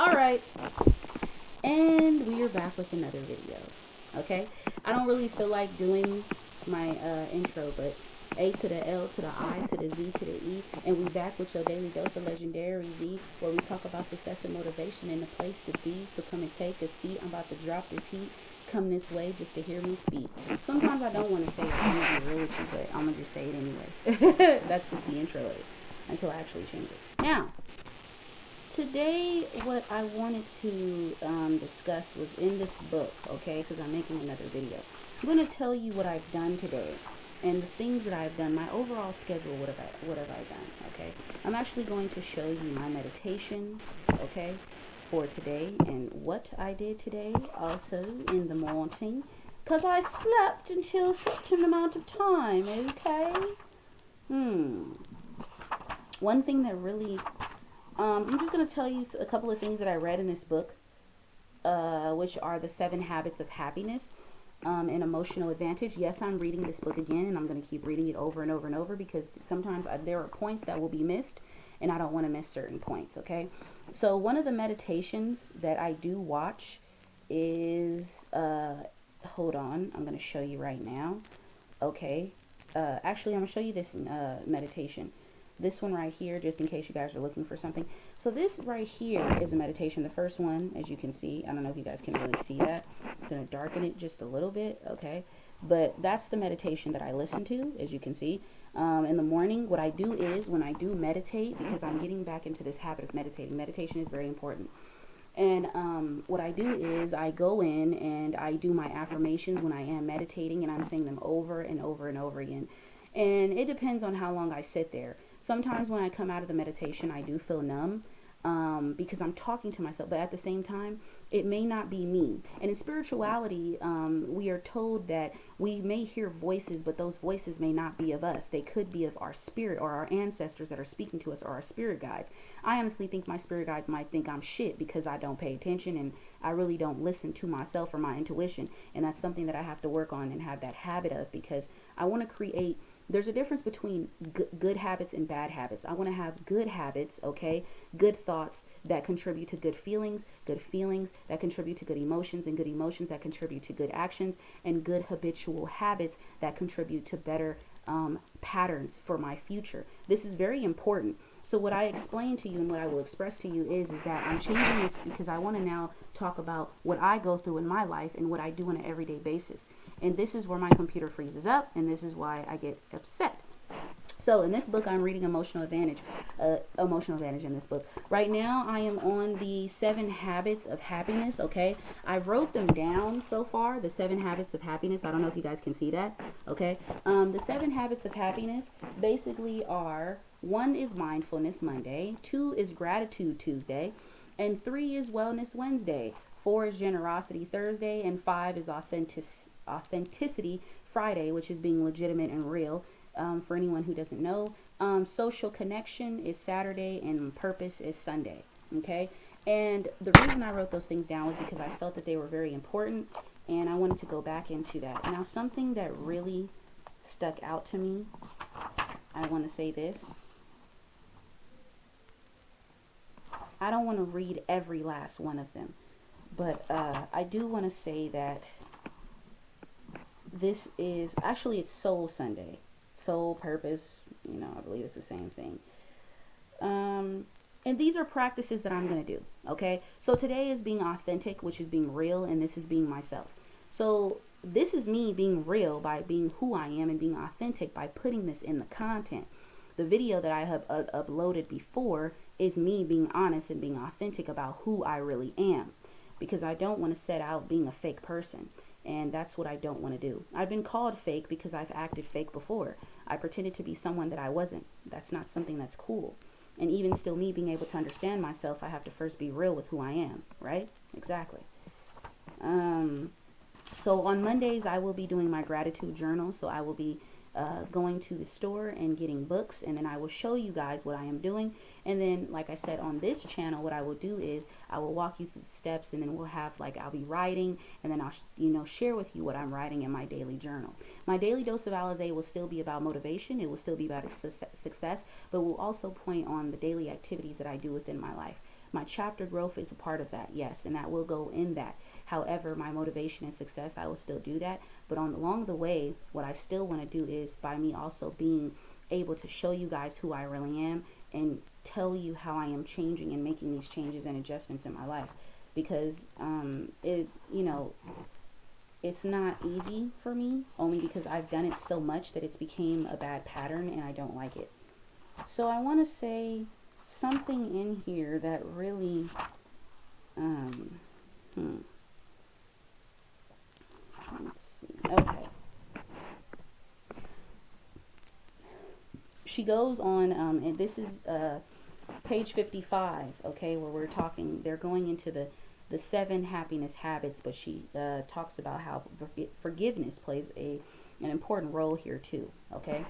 Alright, and we are back with another video. Okay? I don't really feel like doing my intro, but A to the L to the I to the Z to the E, and we back with your daily dose of legendary Z, where we talk about success and motivation and the place to be. So come and take a seat. I'm about to drop this heat. Come this way just to hear me speak. Sometimes I don't want to say it. I'm gonna be real with you, but I'm gonna just say it anyway. That's just the intro of it until I actually change it. Now, today what I wanted to discuss was in this book, okay, because I'm making another video. I'm going to tell you what I've done today and the things that I've done, my overall schedule. What have I done, okay? I'm actually going to show you my meditations, okay, for today and what I did today also in the morning, because I slept until a certain amount of time, okay? One thing that really I'm just going to tell you a couple of things that I read in this book, which are the 7 Habits of Happiness and Emotional Advantage. Yes, I'm reading this book again, and I'm going to keep reading it over and over and over because sometimes there are points that will be missed, and I don't want to miss certain points, okay? So one of the meditations that I do watch is, hold on, I'm going to show you right now, okay? Actually, I'm going to show you this meditation. This one right here, just in case you guys are looking for something. So this right here is a meditation. The first one, as you can see, I don't know if you guys can really see that. I'm going to darken it just a little bit, okay? But that's the meditation that I listen to, as you can see. In the morning, what I do is when I do meditate, because I'm getting back into this habit of meditating. Meditation is very important. And what I do is I go in and I do my affirmations when I am meditating, and I'm saying them over and over and over again. And it depends on how long I sit there. Sometimes when I come out of the meditation, I do feel numb because I'm talking to myself. But at the same time, it may not be me. And in spirituality, we are told that we may hear voices, but those voices may not be of us. They could be of our spirit or our ancestors that are speaking to us, or our spirit guides. I honestly think my spirit guides might think I'm shit because I don't pay attention and I really don't listen to myself or my intuition. And that's something that I have to work on and have that habit of, because I want to create. There's a difference between good habits and bad habits. I want to have good habits, okay? Good thoughts that contribute to good feelings that contribute to good emotions, and good emotions that contribute to good actions, and good habitual habits that contribute to better patterns for my future. This is very important. So what I explain to you and what I will express to you is that I'm changing this because I want to now talk about what I go through in my life and what I do on an everyday basis. And this is where my computer freezes up, and this is why I get upset. So in this book, I'm reading Emotional Advantage in this book. Right now, I am on the 7 Habits of Happiness, okay? I wrote them down so far, the 7 Habits of Happiness. I don't know if you guys can see that, okay? The 7 Habits of Happiness basically are: 1 is Mindfulness Monday, 2 is Gratitude Tuesday, and 3 is Wellness Wednesday, 4 is Generosity Thursday, and 5 is Authenticity Friday, which is being legitimate and real. For anyone who doesn't know, Social Connection is Saturday and Purpose is Sunday, okay? And the reason I wrote those things down was because I felt that they were very important, and I wanted to go back into that. Now, something that really stuck out to me, I want to say this. I don't want to read every last one of them, but I do want to say that this is, actually it's Soul Sunday. Soul, purpose, I believe it's the same thing. And these are practices that I'm going to do, okay? So today is being authentic, which is being real, and this is being myself. So this is me being real by being who I am and being authentic by putting this in the content. The video that I have uploaded before is me being honest and being authentic about who I really am, because I don't want to set out being a fake person. And that's what I don't want to do. I've been called fake because I've acted fake before. I pretended to be someone that I wasn't. That's not something that's cool. And even still, me being able to understand myself, I have to first be real with who I am, right? Exactly. So on Mondays, I will be doing my gratitude journal. So I will be going to the store and getting books, and then I will show you guys what I am doing. And then, like I said, on this channel, what I will do is I will walk you through the steps, and then we'll have, I'll be writing, and then I'll share with you what I'm writing in my daily journal. My daily dose of Alizé will still be about motivation. It will still be about success, but will also point on the daily activities that I do within my life. My chapter growth is a part of that, yes, and that will go in that. However, my motivation and success, I will still do that. But along the way, what I still want to do is by me also being able to show you guys who I really am and tell you how I am changing and making these changes and adjustments in my life. Because it's not easy for me, only because I've done it so much that it's became a bad pattern and I don't like it. So I want to say something in here that really um let's see. Okay. She goes on, and this is page 55, okay, where we're talking, they're going into the 7 happiness habits, but she talks about how forgiveness plays an important role here too, okay?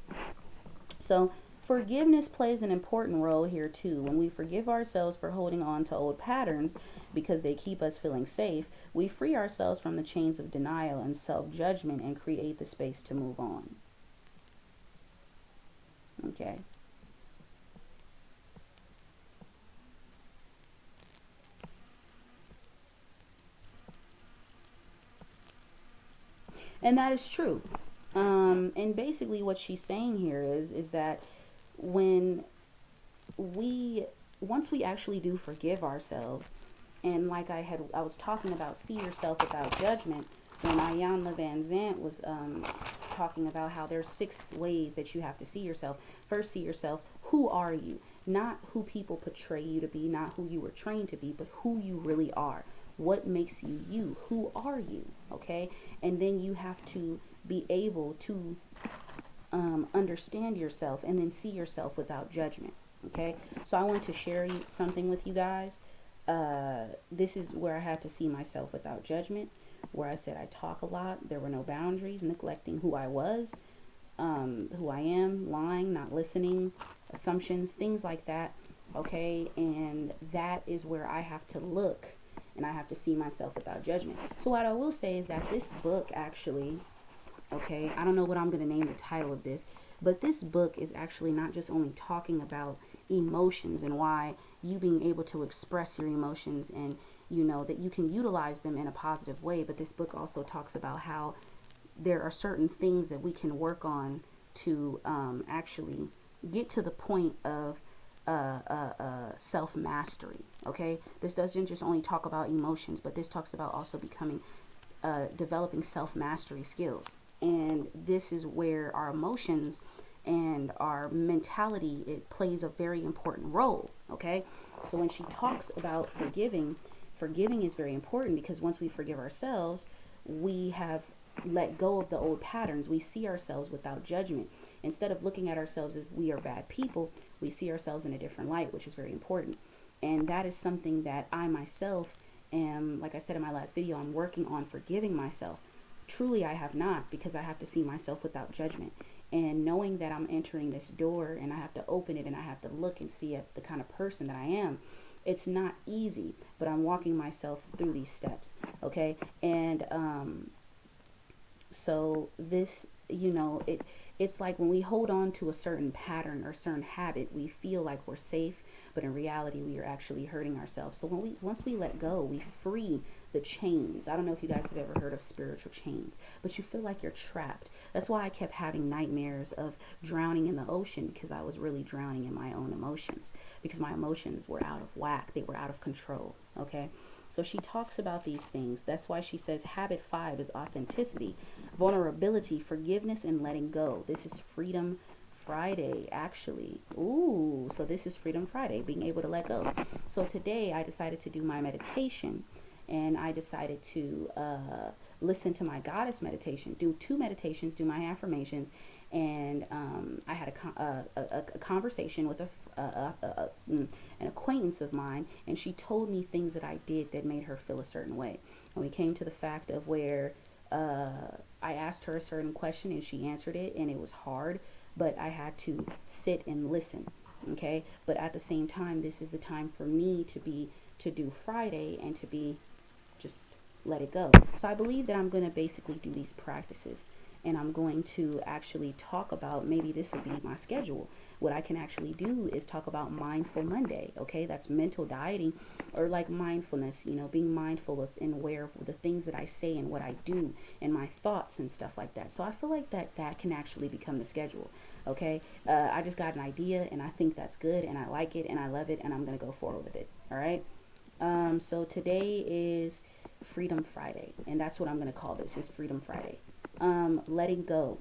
So forgiveness plays an important role here too. When we forgive ourselves for holding on to old patterns because they keep us feeling safe, we free ourselves from the chains of denial and self-judgment and create the space to move on. Okay. And that is true. And basically what she's saying here is that when we once we actually do forgive ourselves, and like I was talking about, see yourself without judgment, when Iyanla Vanzant was talking about how there's 6 ways that you have to see yourself. First, see yourself. Who are you? Not who people portray you to be, not who you were trained to be, but who you really are. What makes you you? Who are you? Okay? And then you have to be able to understand yourself and then see yourself without judgment. Okay? So I want to share something with you guys. This is where I had to see myself without judgment, where I said I talk a lot, there were no boundaries, neglecting who I was, who I am, lying, not listening, assumptions, things like that. Okay? And that is where I have to look and I have to see myself without judgment. So what I will say is that this book actually, okay, I don't know what I'm going to name the title of this, but this book is actually not just only talking about emotions and why you being able to express your emotions and that you can utilize them in a positive way, but this book also talks about how there are certain things that we can work on to actually get to the point of self-mastery. Okay, this doesn't just only talk about emotions, but this talks about also becoming developing self-mastery skills. And this is where our emotions and our mentality, it plays a very important role. Okay, so when she talks about forgiving is very important, because once we forgive ourselves, we have let go of the old patterns. We see ourselves without judgment. Instead of looking at ourselves as we are bad people, we see ourselves in a different light, which is very important. And that is something that I myself am, like I said in my last video, I'm working on forgiving myself. Truly, I have not, because I have to see myself without judgment. And knowing that I'm entering this door and I have to open it and I have to look and see the kind of person that I am, it's not easy, but I'm walking myself through these steps. Okay. And so this, it's like when we hold on to a certain pattern or certain habit, we feel like we're safe, but in reality, we are actually hurting ourselves. So once we let go, we free the chains. I don't know if you guys have ever heard of spiritual chains, but you feel like you're trapped. That's why I kept having nightmares of drowning in the ocean, because I was really drowning in my own emotions, because my emotions were out of whack. They were out of control. Okay. So she talks about these things. That's why she says habit 5 is authenticity, vulnerability, forgiveness, and letting go. This is Freedom Friday, actually. Ooh, so this is Freedom Friday, being able to let go. So today I decided to do my meditation, and I decided to listen to my goddess meditation, do 2 meditations, do my affirmations, and I had a conversation with an acquaintance of mine, and she told me things that I did that made her feel a certain way. And we came to the fact of where I asked her a certain question and she answered it, and it was hard, but I had to sit and listen. Okay, but at the same time, this is the time for me to do Friday and to be just let it go. So I believe that I'm going to basically do these practices, and I'm going to actually talk about, maybe this will be my schedule. What I can actually do is talk about Mindful Monday. Okay, that's mental dieting, or like mindfulness, being mindful of and aware of the things that I say and what I do and my thoughts and stuff like that. So I feel like that can actually become the schedule. Okay, I just got an idea and I think that's good and I like it and I love it and I'm gonna go forward with it. All right. So today is Freedom Friday, and that's what I'm gonna call this. Is Freedom Friday. Letting go.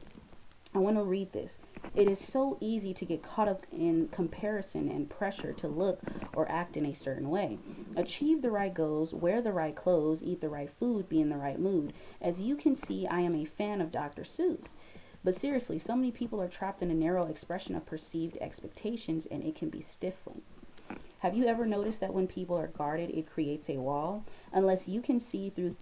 I want to read this. It is so easy to get caught up in comparison and pressure to look or act in a certain way. Achieve the right goals, wear the right clothes, eat the right food, be in the right mood. As you can see, I am a fan of Dr. Seuss. But seriously, so many people are trapped in a narrow expression of perceived expectations, and it can be stifling. Have you ever noticed that when people are guarded, it creates a wall? Unless you can see through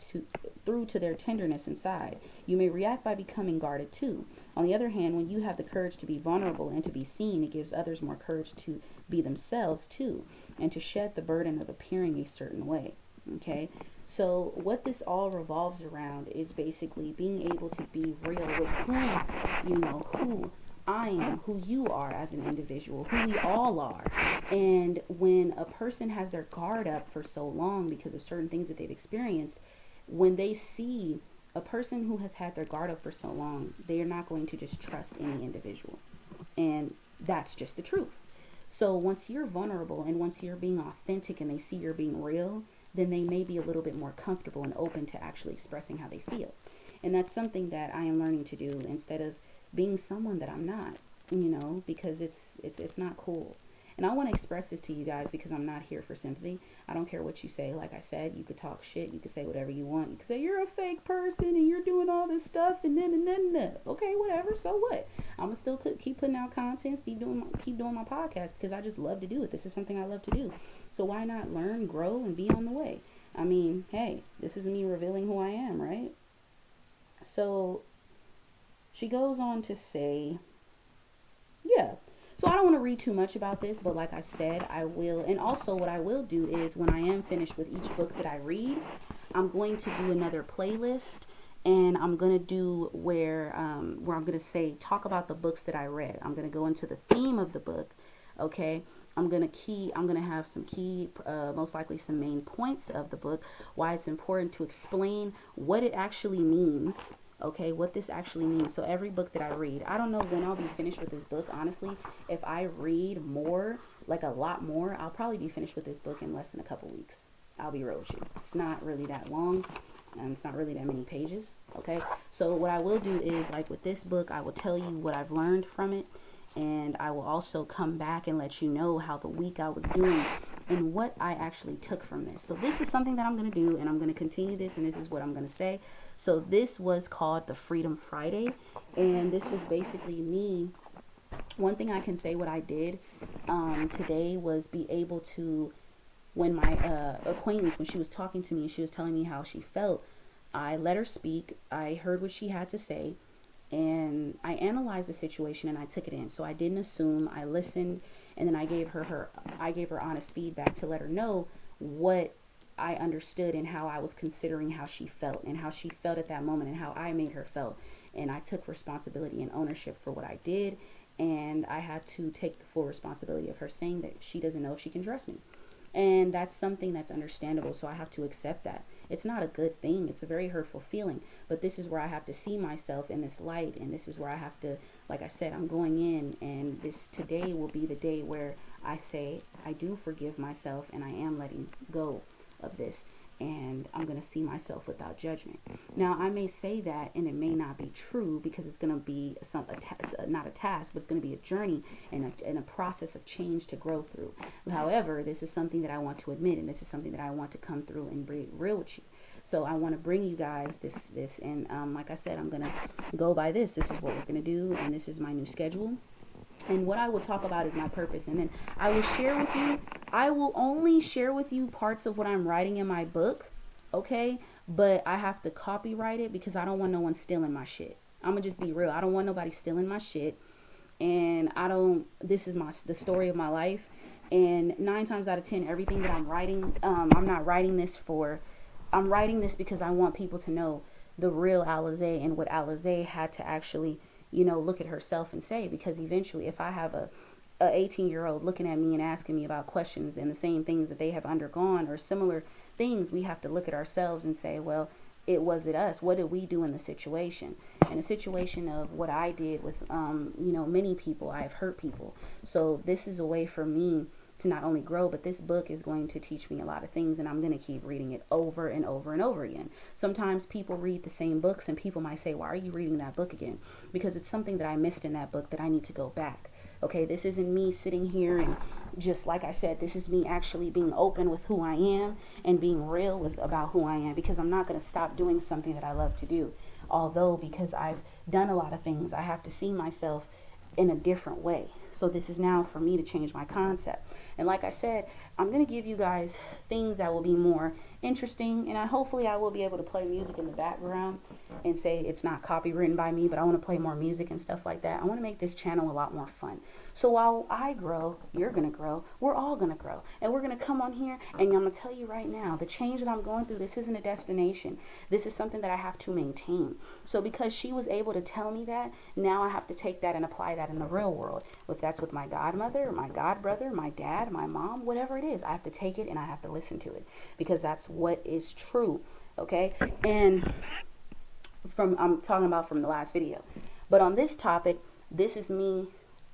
to their tenderness inside, you may react by becoming guarded too. On the other hand, when you have the courage to be vulnerable and to be seen, it gives others more courage to be themselves too, and to shed the burden of appearing a certain way. Okay? So what this all revolves around is basically being able to be real with who I am, who you are as an individual, who we all are. And when a person has their guard up for so long because of certain things that they've experienced, when they see a person who has had their guard up for so long, they are not going to just trust any individual. And that's just the truth. So once you're vulnerable and once you're being authentic and they see you're being real, then they may be a little bit more comfortable and open to actually expressing how they feel. And that's something that I am learning to do instead of being someone that I'm not, because it's not cool. And I want to express this to you guys because I'm not here for sympathy. I don't care what you say. Like I said, you could talk shit. You could say whatever you want. You could say you're a fake person and you're doing all this stuff and then. Okay, whatever. So what? I'm gonna still keep putting out content, keep doing my podcast because I just love to do it. This is something I love to do. So why not learn, grow, and be on the way? I mean, hey, this is me revealing who I am, right? So she goes on to say, yeah. So I don't want to read too much about this, but like I said, I will. And also what I will do is when I am finished with each book that I read, I'm going to do another playlist, and I'm going to do where I'm going to say, talk about the books that I read. I'm going to go into the theme of the book. Okay. I'm going to have some key, most likely some main points of the book, why it's important to explain what it actually means. Okay, what this actually means. So every book that I read, I don't know when I'll be finished with this book. Honestly, if I read more, like a lot more, I'll probably be finished with this book in less than a couple weeks. I'll be real with you. It's not really that long, and it's not really that many pages. Okay, so what I will do is, like with this book, I will tell you what I've learned from it, and I will also come back and let you know how the week I was doing and what I actually took from this. So this is something that I'm going to do, and I'm going to continue this, and this is what I'm going to say. So this was called the Freedom Friday, and this was basically me. One thing I can say what I did today was be able to, when my acquaintance, when she was talking to me and she was telling me how she felt, I let her speak. I heard what she had to say, and I analyzed the situation and I took it in. So I didn't assume. I listened, and then I gave her honest feedback to let her know what I understood and how I was considering how she felt and how she felt at that moment and how I made her feel. And I took responsibility and ownership for what I did, and I had to take the full responsibility of her saying that she doesn't know if she can trust me. And that's something that's understandable, so I have to accept that. It's not a good thing. It's a very hurtful feeling. But this is where I have to see myself in this light, and this is where I have to, like I said, I'm going in, and this today will be the day where I say I do forgive myself and I am letting go of this, and I'm going to see myself without judgment. Now, I may say that, and it may not be true because it's going to be not a task, but it's going to be a journey and a process of change to grow through. However, this is something that I want to admit, and this is something that I want to come through and be real with you. So I want to bring you guys this, and like I said, I'm going to go by this. This is what we're going to do, and this is my new schedule. And what I will talk about is my purpose. And then I will share with you, I will only share with you parts of what I'm writing in my book, okay? But I have to copyright it because I don't want no one stealing my shit. I'm going to just be real. I don't want nobody stealing my shit. And this is the story of my life. And 9 times out of 10, everything that I'm writing, I'm writing this because I want people to know the real Alizé and what Alizé had to actually, you know, look at herself and say. Because eventually, if I have a 18-year-old looking at me and asking me about questions and the same things that they have undergone or similar things, we have to look at ourselves and say, well, was it us? What did we do in the situation? In a situation of what I did with, you know, many people, I've hurt people. So this is a way for me to not only grow, but this book is going to teach me a lot of things, and I'm going to keep reading it over and over and over again. Sometimes people read the same books and people might say, why are you reading that book again? Because it's something that I missed in that book that I need to go back. Okay, this isn't me sitting here and just like I said, this is me actually being open with who I am and being real with about who I am, because I'm not going to stop doing something that I love to do. Although, because I've done a lot of things, I have to see myself in a different way. So this is now for me to change my concept. And like I said, I'm going to give you guys things that will be more interesting, and hopefully I will be able to play music in the background and say it's not copywritten by me, but I want to play more music and stuff like that. I want to make this channel a lot more fun. So while I grow, you're going to grow, we're all going to grow, and we're going to come on here, and I'm going to tell you right now, the change that I'm going through, this isn't a destination. This is something that I have to maintain. So because she was able to tell me that, now I have to take that and apply that in the real world. If that's with my godmother, my godbrother, my dad, my mom, whatever it is, I have to take it and I have to listen to it, because that's what is true. Okay. And I'm talking about from the last video, but on this topic, this is me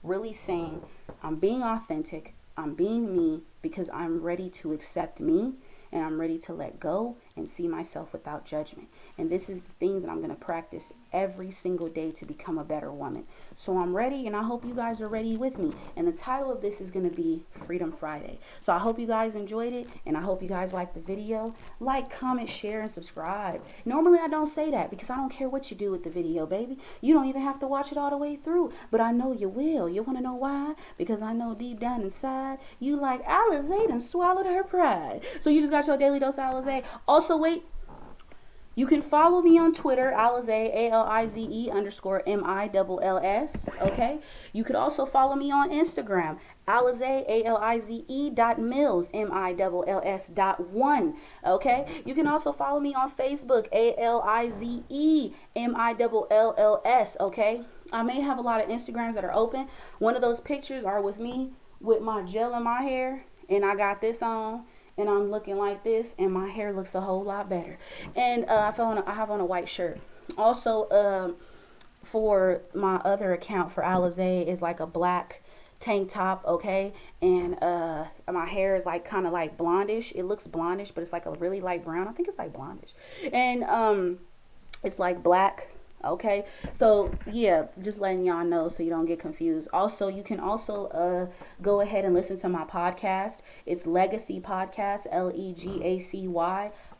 really saying I'm being authentic, I'm being me, because I'm ready to accept me, and I'm ready to let go and see myself without judgment. And this is the things that I'm going to practice every single day to become a better woman. So I'm ready, and I hope you guys are ready with me. And the title of this is going to be Freedom Friday. So I hope you guys enjoyed it, and I hope you guys liked the video. Like, comment, share, and subscribe. Normally I don't say that because I don't care what you do with the video, baby. You don't even have to watch it all the way through, but I know you will. You want to know why? Because I know deep down inside you like Alizé done swallowed her pride. So you just got your daily dose of Alizé. Also, wait, you can follow me on Twitter, Alizé, ALIZE_MILLS, okay? You could also follow me on Instagram, Alizé, ALIZE.mills, MILLS.1, okay? You can also follow me on Facebook, ALIZE, MILLS, okay? I may have a lot of Instagrams that are open. One of those pictures are with me with my gel in my hair, and I got this on, and I'm looking like this, and my hair looks a whole lot better. And I have on a white shirt. Also, for my other account for Alizé is like a black tank top, okay? And my hair is like kind of like blondish. It looks blondish, but it's like a really light brown. I think it's like blondish. And it's like black. Okay, so yeah, just letting y'all know so you don't get confused. Also, you can also go ahead and listen to my podcast. It's Legacy Podcast, Legacy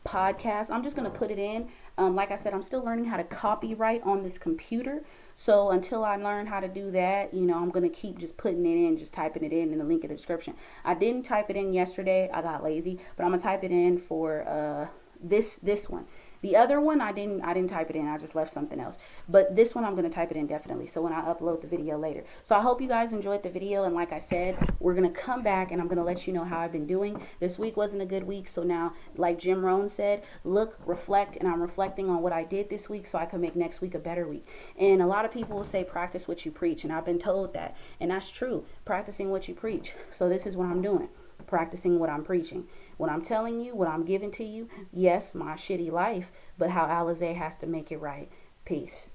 Podcast. I'm just gonna put it in. Like I said, I'm still learning how to copyright on this computer. So until I learn how to do that, you know, I'm gonna keep just putting it in, just typing it in the link in the description. I didn't type it in yesterday. I got lazy, but I'm gonna type it in for this one. The other one, I didn't type it in. I just left something else. But this one, I'm going to type it in definitely. So when I upload the video later. So I hope you guys enjoyed the video. And like I said, we're going to come back and I'm going to let you know how I've been doing. This week wasn't a good week. So now, like Jim Rohn said, look, reflect. And I'm reflecting on what I did this week so I can make next week a better week. And a lot of people will say, practice what you preach. And I've been told that. And that's true. Practicing what you preach. So this is what I'm doing. Practicing what I'm preaching. What I'm telling you, what I'm giving to you, yes, my shitty life, but how Alizé has to make it right. Peace.